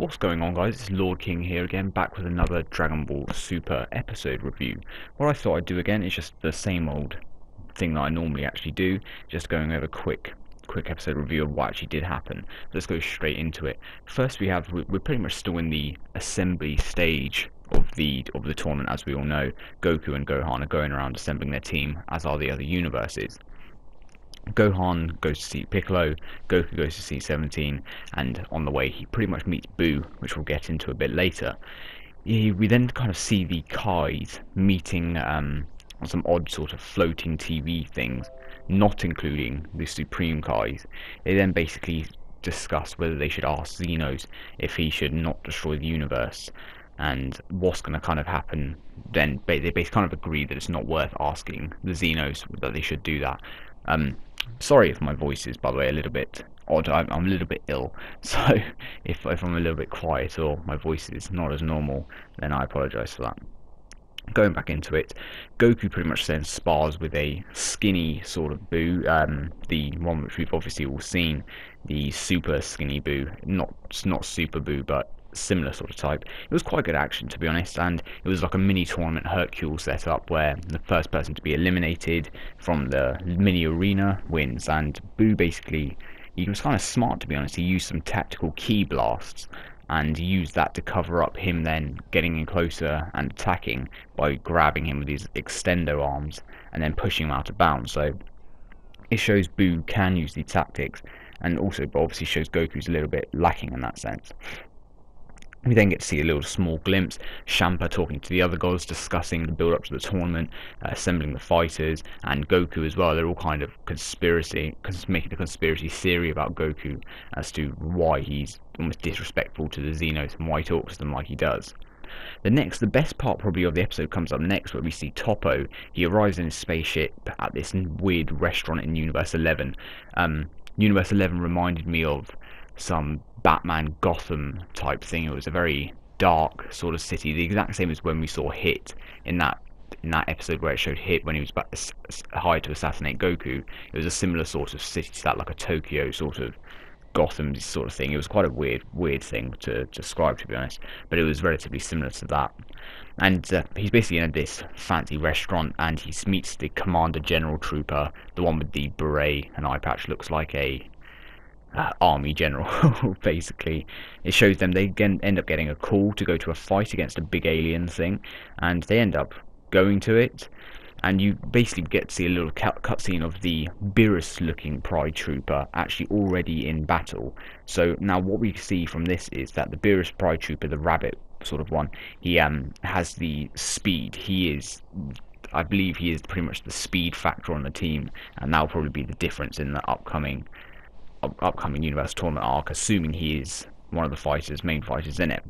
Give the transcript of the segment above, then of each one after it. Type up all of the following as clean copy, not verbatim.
What's going on, guys? It's LordKing here again, back with another Dragon Ball Super episode review. What I thought I'd do again is just the same old thing that I normally actually do, just going over quick episode review of what actually did happen. Let's go straight into it. First, we're pretty much still in the assembly stage of the tournament, as we all know. Goku and Gohan are going around assembling their team, as are the other universes. Gohan goes to see Piccolo, Goku goes to see 17, and on the way he pretty much meets Boo, which we'll get into a bit later. We then kind of see the Kais meeting on some odd sort of floating TV things, not including the Supreme Kais. They then basically discuss whether they should ask Xenos if he should not destroy the universe, and what's going to kind of happen. Then they basically kind of agree that it's not worth asking the Xenos that they should do that. Sorry if my voice is, by the way, a little bit odd. I'm a little bit ill, so if I'm a little bit quiet or my voice is not as normal, then I apologise for that. Going back into it, Goku pretty much then spars with a skinny sort of Boo, the one which we've obviously all seen, the super skinny Boo, not Super Boo, but similar sort of type. It was quite good action, to be honest, and it was like a mini tournament Hercule set up where the first person to be eliminated from the mini arena wins. And Boo basically, he was kind of smart, to be honest. He used some tactical ki blasts and used that to cover up him then getting in closer and attacking by grabbing him with his extendo arms and then pushing him out of bounds. So it shows Boo can use these tactics, and also obviously shows Goku's a little bit lacking in that sense. We then get to see a little small glimpse, Champa talking to the other gods, discussing the build-up to the tournament, assembling the fighters, and Goku as well. They're all kind of making a conspiracy theory about Goku as to why he's almost disrespectful to the Xenos and why he talks to them like he does. The best part probably of the episode comes up next, where we see Toppo. He arrives in his spaceship at this weird restaurant in Universe 11. Universe 11 reminded me of some Batman Gotham type thing. It was a very dark sort of city, the exact same as when we saw Hit in that episode where it showed Hit when he was about to hired to assassinate Goku. It was a similar sort of city to that, like a Tokyo sort of Gotham sort of thing. It was quite a weird thing to describe, to be honest, but it was relatively similar to that. And he's basically in this fancy restaurant, and he meets the Commander General Trooper, the one with the beret and eye patch, looks like a army general. Basically, it shows them they end up getting a call to go to a fight against a big alien thing, and they end up going to it. And you basically get to see a little cutscene of the Beerus looking Pride Trooper actually already in battle. So now what we see from this is that the Beerus Pride Trooper, the rabbit sort of one, he has the speed. I believe he is pretty much the speed factor on the team, and that'll probably be the difference in the upcoming Universe Tournament arc, assuming he is one of the main fighters in it.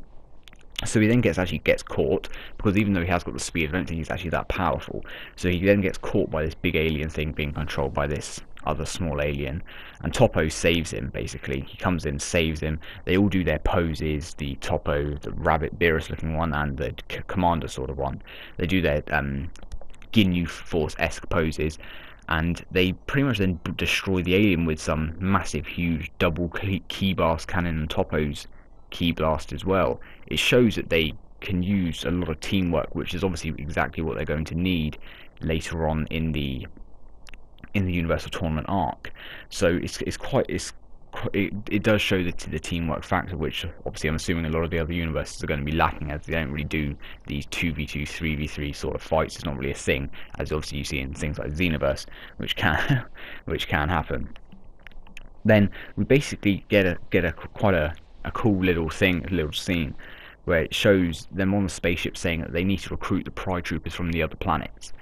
So he then gets caught, because even though he has got the speed, I don't think he's actually that powerful. So he then gets caught by this big alien thing being controlled by this other small alien, and Toppo saves him. Basically, he comes in, saves him. They all do their poses. The Toppo, the rabbit Beerus looking one, and the commander sort of one. They do their Ginyu Force-esque poses, and they pretty much then destroy the alien with some massive, huge double ki blast cannon and Toppo's ki blast as well. It shows that they can use a lot of teamwork, which is obviously exactly what they're going to need later on in the Universal Tournament arc. So it does show the teamwork factor, which obviously I'm assuming a lot of the other universes are going to be lacking, as they don't really do these 2v2, 3v3 sort of fights. It's not really a thing, as obviously you see in things like Xenoverse, which can happen. Then we basically get quite a cool little scene where it shows them on the spaceship saying that they need to recruit the Pride Troopers from the other planets.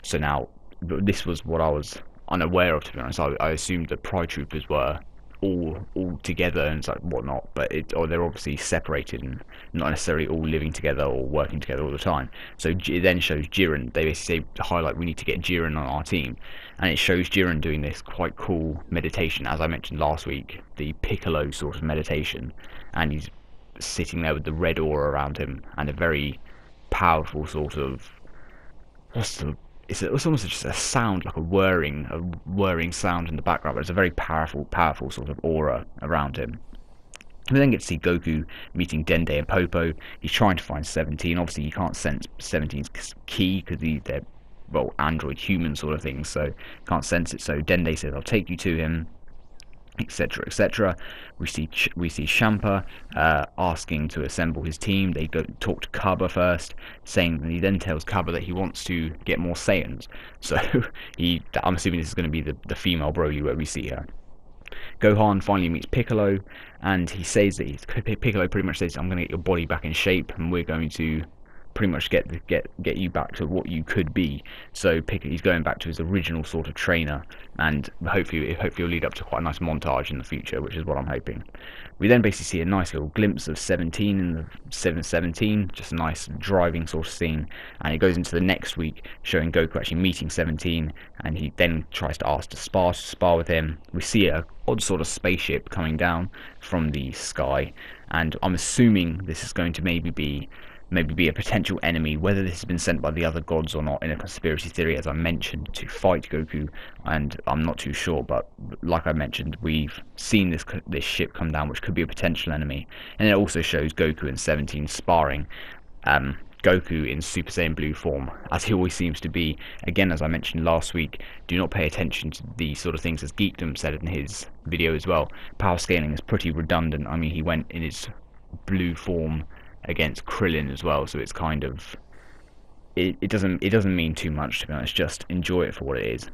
So now, this was what I was unaware of, to be honest. I assumed that Pride Troopers were all together and like whatnot, but they're obviously separated and not necessarily all living together or working together all the time. So it then shows Jiren. They basically highlight we need to get Jiren on our team, and it shows Jiren doing this quite cool meditation, as I mentioned last week, the Piccolo sort of meditation, and he's sitting there with the red aura around him and a very powerful sort of it's almost just a sound, like a whirring sound in the background, but it's a very powerful sort of aura around him. We then get to see Goku meeting Dende and Popo. He's trying to find 17. Obviously, you can't sense 17's key because they're, well, android human sort of things, so can't sense it. So Dende says, "I'll take you to him," etc., etc. We see Champa asking to assemble his team. They go talk to Kaba first, saying that he then tells Kaba that he wants to get more Saiyans. So I'm assuming this is going to be the female Broly where we see her. Gohan finally meets Piccolo, and he says that Piccolo pretty much says, "I'm going to get your body back in shape, and we're going to pretty much get you back to what you could be." So he's going back to his original sort of trainer, and hopefully it'll lead up to quite a nice montage in the future, which is what I'm hoping. We then basically see a nice little glimpse of 17 in the 717, just a nice driving sort of scene, and it goes into the next week showing Goku actually meeting 17, and he then tries to ask to spar with him. We see a odd sort of spaceship coming down from the sky, and I'm assuming this is going to maybe be a potential enemy, whether this has been sent by the other gods or not, in a conspiracy theory, as I mentioned, to fight Goku, and I'm not too sure, but like I mentioned, we've seen this ship come down, which could be a potential enemy. And it also shows Goku and 17 sparring, Goku in Super Saiyan Blue form, as he always seems to be. Again, as I mentioned last week, do not pay attention to these sort of things, as Geekdom said in his video as well. Power scaling is pretty redundant. I mean, he went in his blue form against Krillin as well, so it's kind of it doesn't mean too much, to be honest. Just enjoy it for what it is.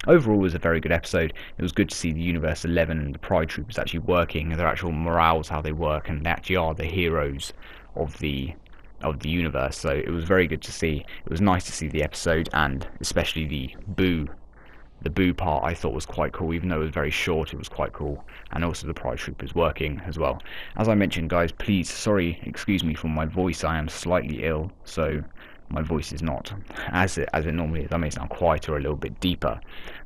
Overall, it was a very good episode. It was good to see the Universe 11 and the Pride Troopers actually working, and their actual morales, how they work, and they actually are the heroes of the universe. So it was very good to see. It was nice to see the episode, and especially the Boo part I thought was quite cool. Even though it was very short, it was quite cool. And also the Pride Troopers working as well. As I mentioned, guys, please, excuse me for my voice. I am slightly ill, so my voice is not as it normally is. I may sound quieter, a little bit deeper.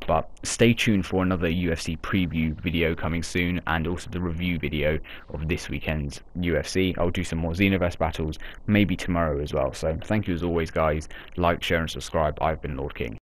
But stay tuned for another UFC preview video coming soon, and also the review video of this weekend's UFC. I'll do some more Xenoverse battles, maybe tomorrow as well. So thank you as always, guys. Like, share, and subscribe. I've been LordKing.